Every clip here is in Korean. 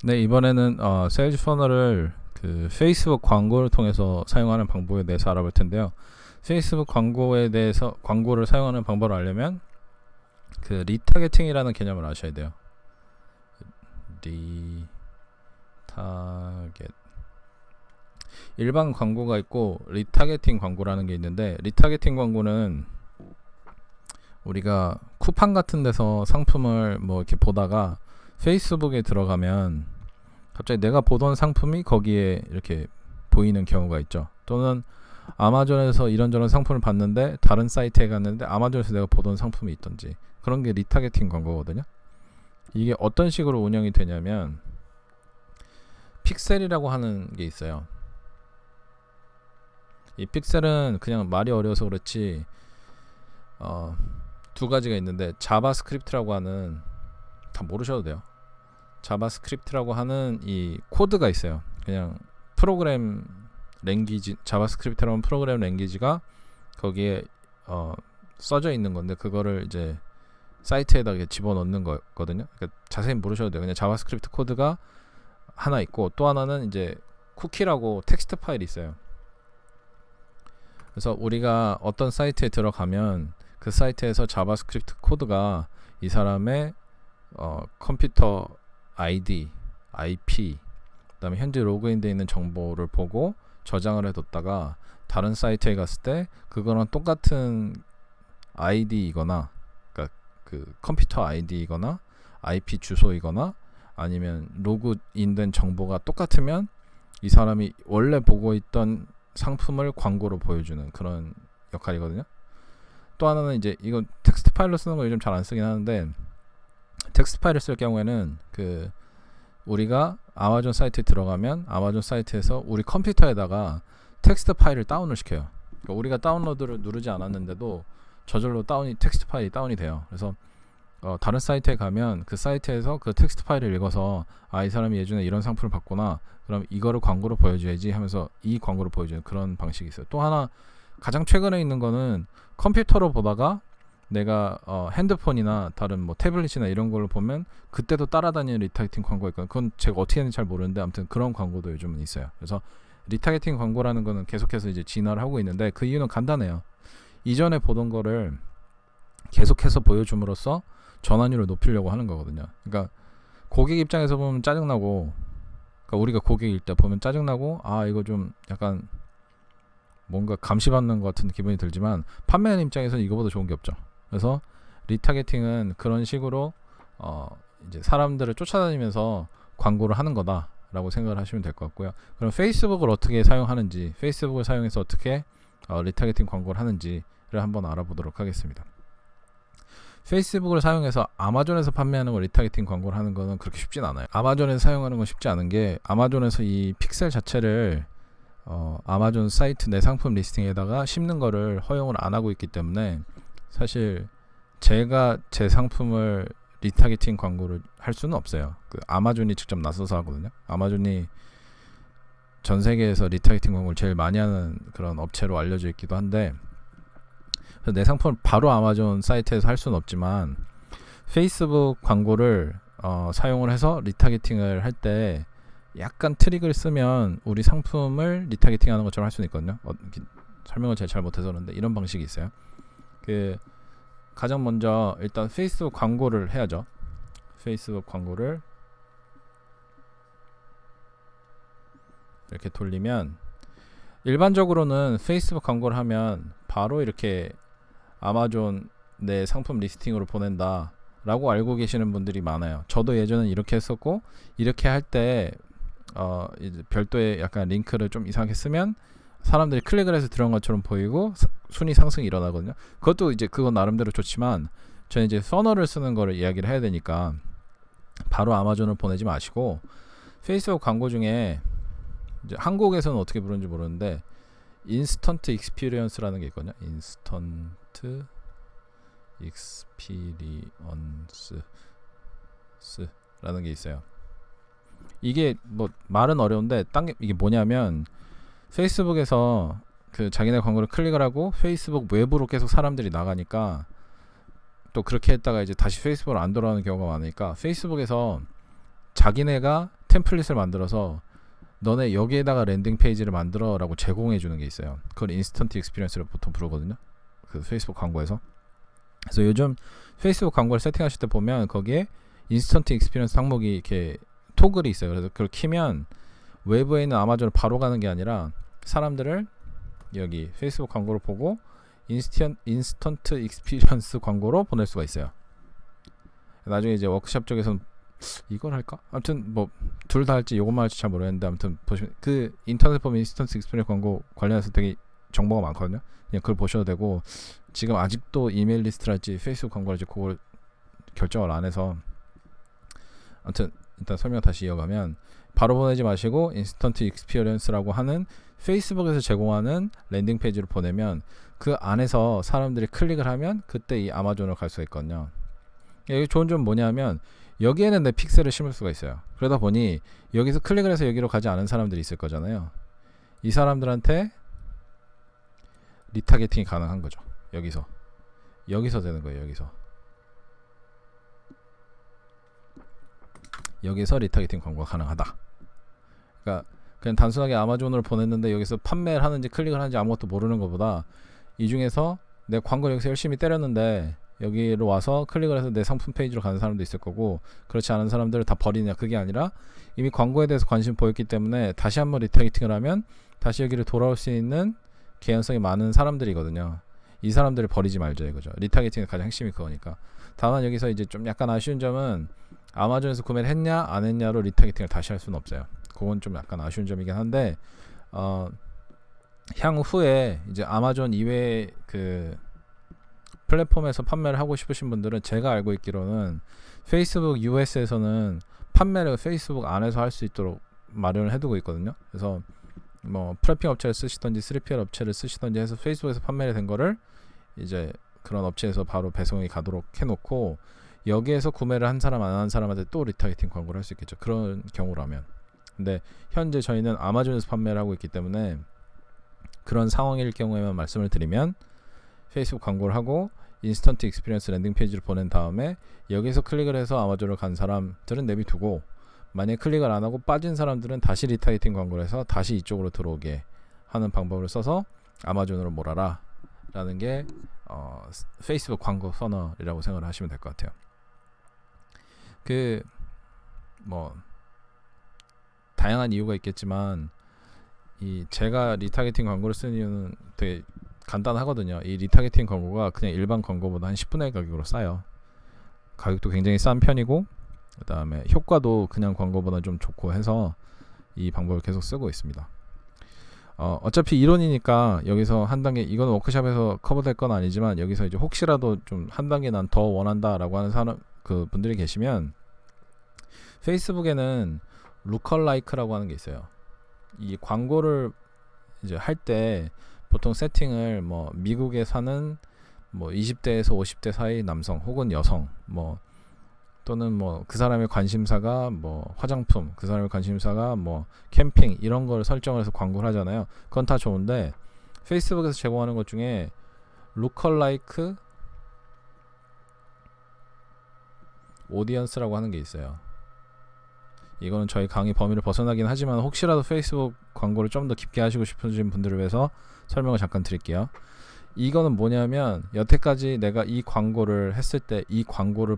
네, 이번에는 세일즈 퍼널을 그 페이스북 광고를 통해서 사용하는 방법에 대해서 알아볼 텐데요. 페이스북 광고에 대해서 광고를 사용하는 방법을 알려면 그 리타겟팅이라는 개념을 아셔야 돼요. 리타겟. 일반 광고가 있고 리타겟팅 광고라는 게 있는데, 리타겟팅 광고는 우리가 쿠팡 같은 데서 상품을 뭐 이렇게 보다가 페이스북에 들어가면 갑자기 내가 보던 상품이 거기에 이렇게 보이는 경우가 있죠. 또는 아마존에서 이런저런 상품을 봤는데 다른 사이트에 갔는데 아마존에서 내가 보던 상품이 있던지, 그런 게 리타겟팅 광고거든요. 이게 어떤 식으로 운영이 되냐면, 픽셀이라고 하는 게 있어요. 이 픽셀은 그냥 말이 어려워서 그렇지 두 가지가 있는데, 자바스크립트라고 하는, 다 모르셔도 돼요. 자바스크립트라고 하는 이 코드가 있어요. 그냥 프로그램 랭귀지, 자바스크립트라는 프로그램 랭귀지가 거기에 써져 있는 건데, 그거를 이제 사이트에다 집어넣는 거거든요. 그러니까 자세히 모르셔도 돼요. 그냥 자바스크립트 코드가 하나 있고, 또 하나는 이제 쿠키라고 텍스트 파일이 있어요. 그래서 우리가 어떤 사이트에 들어가면 그 사이트에서 자바스크립트 코드가 이 사람의 컴퓨터 아이디, IP, 그다음에 현재 로그인되어 있는 정보를 보고 저장을 해뒀다가 다른 사이트에 갔을 때 그거랑 똑같은 아이디이거나, 그러니까 그 컴퓨터 아이디이거나 IP 주소이거나 아니면 로그인된 정보가 똑같으면 이 사람이 원래 보고 있던 상품을 광고로 보여주는 그런 역할이거든요. 또 하나는 이제, 이건 텍스트 파일로 쓰는 거 요즘 잘 안 쓰긴 하는데, 텍스트 파일을 쓸 경우에는 그 우리가 아마존 사이트에 들어가면 아마존 사이트에서 우리 컴퓨터에다가 텍스트 파일을 다운을 시켜요. 그러니까 우리가 다운로드를 누르지 않았는데도 저절로 텍스트 파일이 다운이 돼요. 그래서 다른 사이트에 가면 그 사이트에서 그 텍스트 파일을 읽어서, 이 사람이 예전에 이런 상품을 봤구나, 그럼 이거를 광고로 보여줘야지 하면서 이 광고를 보여주는 그런 방식이 있어요. 또 하나 가장 최근에 있는 거는, 컴퓨터로 보다가 내가 핸드폰이나 다른 뭐 태블릿이나 이런 걸로 보면 그때도 따라다니는 리타겟팅 광고가 있거든요. 그건 제가 어떻게 하는지 잘 모르는데 아무튼 그런 광고도 요즘은 있어요. 그래서 리타겟팅 광고라는 거는 계속해서 이제 진화를 하고 있는데, 그 이유는 간단해요. 이전에 보던 거를 계속해서 보여줌으로써 전환율을 높이려고 하는 거거든요. 그러니까 고객 입장에서 보면 짜증나고, 그러니까 우리가 고객일 때 보면 짜증나고, 이거 좀 약간 뭔가 감시받는 것 같은 기분이 들지만, 판매하는 입장에서는 이거보다 좋은 게 없죠. 그래서 리타겟팅은 그런 식으로 이제 사람들을 쫓아다니면서 광고를 하는 거다라고 생각을 하시면 될 것 같고요. 그럼 페이스북을 어떻게 사용하는지, 페이스북을 사용해서 어떻게 리타겟팅 광고를 하는지를 한번 알아보도록 하겠습니다. 페이스북을 사용해서 아마존에서 판매하는 거 리타겟팅 광고를 하는 거는 그렇게 쉽진 않아요. 아마존에서 사용하는 건 쉽지 않은 게, 아마존에서 이 픽셀 자체를 아마존 사이트 내 상품 리스팅에다가 심는 거를 허용을 안 하고 있기 때문에, 사실 제가 제 상품을 리타겟팅 광고를 할 수는 없어요. 그 아마존이 직접 나서서 하거든요. 아마존이 전 세계에서 리타겟팅 광고를 제일 많이 하는 그런 업체로 알려져 있기도 한데, 그래서 내 상품을 바로 아마존 사이트에서 할 수는 없지만, 페이스북 광고를 사용을 해서 리타겟팅을 할 때 약간 트릭을 쓰면 우리 상품을 리타겟팅 하는 것처럼 할 수는 있거든요. 설명을 제가 잘 못해서 그런데 이런 방식이 있어요. 그 가장 먼저 일단 페이스북 광고를 해야죠. 페이스북 광고를 이렇게 돌리면, 일반적으로는 페이스북 광고를 하면 바로 이렇게 아마존 내 상품 리스팅으로 보낸다 라고 알고 계시는 분들이 많아요. 저도 예전엔 이렇게 했었고, 이렇게 할 때 이제 별도의 약간 링크를 좀 이상하게 쓰면 사람들이 클릭을 해서 들어간 것처럼 보이고 순위 상승이 일어나거든요. 그것도 이제 그건 나름대로 좋지만, 저는 이제 퍼널을 쓰는 거를 이야기를 해야 되니까 바로 아마존을 보내지 마시고, 페이스북 광고 중에 이제 한국에서는 어떻게 부르는지 모르는데 인스턴트 익스피리언스라는 게 있거든요. 인스턴트 익스피리언스라는 게 있어요. 이게 뭐 말은 어려운데 이게 뭐냐면, 페이스북에서 그 자기네 광고를 클릭을 하고 페이스북 외부로 계속 사람들이 나가니까, 또 그렇게 했다가 이제 다시 페이스북으로 안 돌아오는 경우가 많으니까, 페이스북에서 자기네가 템플릿을 만들어서 너네 여기에다가 랜딩 페이지를 만들어라고 제공해 주는 게 있어요. 그걸 인스턴트 익스피리언스를 보통 부르거든요. 그 페이스북 광고에서. 그래서 요즘 페이스북 광고를 세팅하실 때 보면 거기에 인스턴트 익스피리언스 항목이 이렇게 토글이 있어요. 그래서 그걸 키면 외부에 있는 아마존을 바로 가는 게 아니라 사람들을 여기 페이스북 광고를 보고 인스턴트 익스피리언스 광고로 보낼 수가 있어요. 나중에 이제 워크샵 쪽에서는 이걸 할까? 아무튼 뭐 둘 다 할지 이것만 할지 잘 모르겠는데, 아무튼 보시면 그 인터넷 보면 인스턴트 익스피리언스 광고 관련해서 되게 정보가 많거든요. 그냥 그걸 보셔도 되고, 지금 아직도 이메일 리스트랄지 페이스북 광고랄지 그걸 결정을 안 해서, 아무튼 일단 설명 다시 이어가면, 바로 보내지 마시고 인스턴트 익스피리언스라고 하는 페이스북에서 제공하는 랜딩 페이지를 보내면 그 안에서 사람들이 클릭을 하면 그때 이 아마존으로 갈 수가 있거든요. 여기 좋은 점은 뭐냐면 여기에는 내 픽셀을 심을 수가 있어요. 그러다 보니 여기서 클릭을 해서 여기로 가지 않은 사람들이 있을 거잖아요. 이 사람들한테 리타게팅이 가능한 거죠. 여기서 되는 거예요. 여기서 리타게팅 광고가 가능하다. 그러니까 그냥 단순하게 아마존으로 보냈는데 여기서 판매를 하는지 클릭을 하는지 아무것도 모르는 것보다, 이 중에서 내 광고를 여기서 열심히 때렸는데 여기로 와서 클릭을 해서 내 상품 페이지로 가는 사람도 있을 거고, 그렇지 않은 사람들을 다 버리냐, 그게 아니라 이미 광고에 대해서 관심을 보였기 때문에 다시 한번 리타게팅을 하면 다시 여기를 돌아올 수 있는 개연성이 많은 사람들이거든요. 이 사람들을 버리지 말자 이거죠. 리타게팅의 가장 핵심이 그거니까. 다만 여기서 이제 좀 약간 아쉬운 점은 아마존에서 구매를 했냐 안 했냐로 리타게팅을 다시 할 수는 없어요. 그건 좀 약간 아쉬운 점이긴 한데, 향후에 이제 아마존 이외의 그 플랫폼에서 판매를 하고 싶으신 분들은, 제가 알고 있기로는 페이스북 US에서는 판매를 페이스북 안에서 할 수 있도록 마련을 해두고 있거든요. 그래서 뭐 프레핑 업체를 쓰시던지 3PL 업체를 쓰시던지 해서 페이스북에서 판매를 된 거를 이제 그런 업체에서 바로 배송이 가도록 해놓고, 여기에서 구매를 한 사람 안 한 사람한테 또 리타게팅 광고를 할 수 있겠죠. 그런 경우라면. 근데 현재 저희는 아마존에서 판매를 하고 있기 때문에 그런 상황일 경우에만 말씀을 드리면, 페이스북 광고를 하고 인스턴트 익스피리언스 랜딩 페이지를 보낸 다음에 여기서 클릭을 해서 아마존을 간 사람들은 내비두고, 만약에 클릭을 안 하고 빠진 사람들은 다시 리타게팅 광고를 해서 다시 이쪽으로 들어오게 하는 방법을 써서 아마존으로 몰아라 라는 게 페이스북 광고 서널이라고 생각을 하시면 될 것 같아요. 그 뭐 다양한 이유가 있겠지만, 이 제가 리타게팅 광고를 쓰는 이유는 되게 간단하거든요. 이 리타게팅 광고가 그냥 일반 광고보다 한 10분의 1 가격으로 싸요. 가격도 굉장히 싼 편이고, 그 다음에 효과도 그냥 광고보다 좀 좋고 해서 이 방법을 계속 쓰고 있습니다. 어차피 이론이니까 여기서 한 단계, 이건 워크숍에서 커버될 건 아니지만 여기서 이제 혹시라도 좀 한 단계 난 더 원한다라고 하는 사람, 그 분들이 계시면, 페이스북에는 루컬라이크라고 하는 게 있어요. 이 광고를 이제 할 때 보통 세팅을 뭐 미국에 사는 뭐 20대에서 50대 사이 남성 혹은 여성, 뭐 또는 뭐 그 사람의 관심사가 뭐 화장품, 그 사람의 관심사가 뭐 캠핑, 이런 걸 설정을 해서 광고를 하잖아요. 그건 다 좋은데, 페이스북에서 제공하는 것 중에 루컬라이크 오디언스라고 하는 게 있어요. 이거는 저희 강의 범위를 벗어나긴 하지만 혹시라도 페이스북 광고를 좀 더 깊게 하시고 싶으신 분들을 위해서 설명을 잠깐 드릴게요. 이거는 뭐냐면, 여태까지 내가 이 광고를 했을 때 이 광고를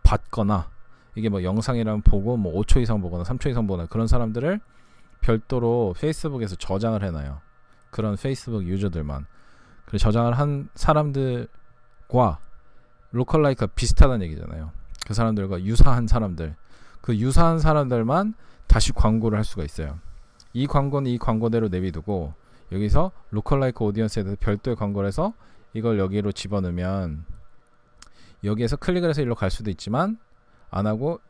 봤거나, 이게 뭐 영상이라면 보고 뭐 5초 이상 보거나 3초 이상 보거나 그런 사람들을 별도로 페이스북에서 저장을 해놔요. 그런 페이스북 유저들만. 그래서 저장을 한 사람들과 로컬라이크가 비슷하다는 얘기잖아요. 그 사람들과 유사한 사람들, 그 유사한 사람들만 다시 광고를 할 수가 있어요. 이 광고는 이 광고대로 내비두고, 여기서 로컬라이크 오디언스에 대해서 별도의 광고를 해서 이걸 여기로 집어넣으면 여기에서 클릭을 해서 일로 갈 수도 있지만, 안 하고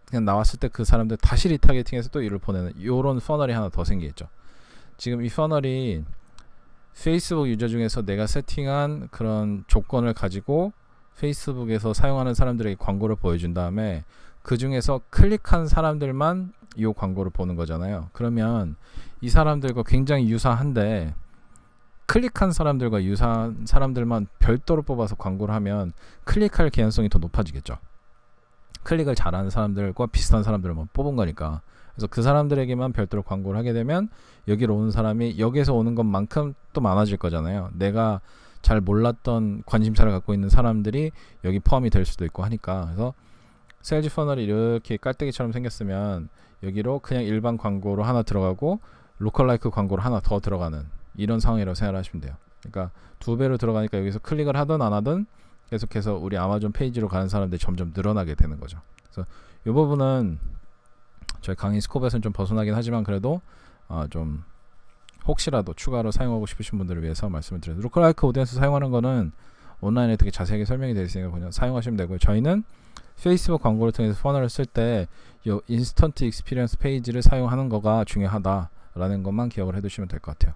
그냥 나왔을 때 그 사람들 다시 리타게팅해서 또 일을 보내는 이런 퍼널이 하나 더 생기겠죠. 지금 이 퍼널이 페이스북 유저 중에서 내가 세팅한 그런 조건을 가지고 페이스북에서 사용하는 사람들에게 광고를 보여준 다음에 그 중에서 클릭한 사람들만 이 광고를 보는 거잖아요. 그러면 이 사람들과 굉장히 유사한데 클릭한 사람들과 유사한 사람들만 별도로 뽑아서 광고를 하면 클릭할 개연성이 더 높아지겠죠. 클릭을 잘하는 사람들과 비슷한 사람들을 뽑은 거니까. 그래서 그 사람들에게만 별도로 광고를 하게 되면 여기로 오는 사람이 여기서 오는 것만큼 또 많아질 거잖아요. 내가 잘 몰랐던 관심사를 갖고 있는 사람들이 여기 포함이 될 수도 있고 하니까. 그래서 세일즈 퍼널이 이렇게 깔때기처럼 생겼으면 여기로 그냥 일반 광고로 하나 들어가고 로컬라이크 광고로 하나 더 들어가는 이런 상황이라고 생각하시면 돼요. 그러니까 2배로 들어가니까 여기서 클릭을 하든 안 하든 계속해서 우리 아마존 페이지로 가는 사람들이 점점 늘어나게 되는 거죠. 그래서 이 부분은 저희 강의 스코프에서는 좀 벗어나긴 하지만 그래도 좀 혹시라도 추가로 사용하고 싶으신 분들을 위해서 말씀을 드려요. 로컬라이크 오디언스 사용하는 거는 온라인에 되게 자세하게 설명이 되어 있으니까 그냥 사용하시면 되고요. 저희는 페이스북 광고를 통해서 퍼널을 쓸 때 이 인스턴트 익스피리언스 페이지를 사용하는 거가 중요하다라는 것만 기억을 해두시면 될 것 같아요.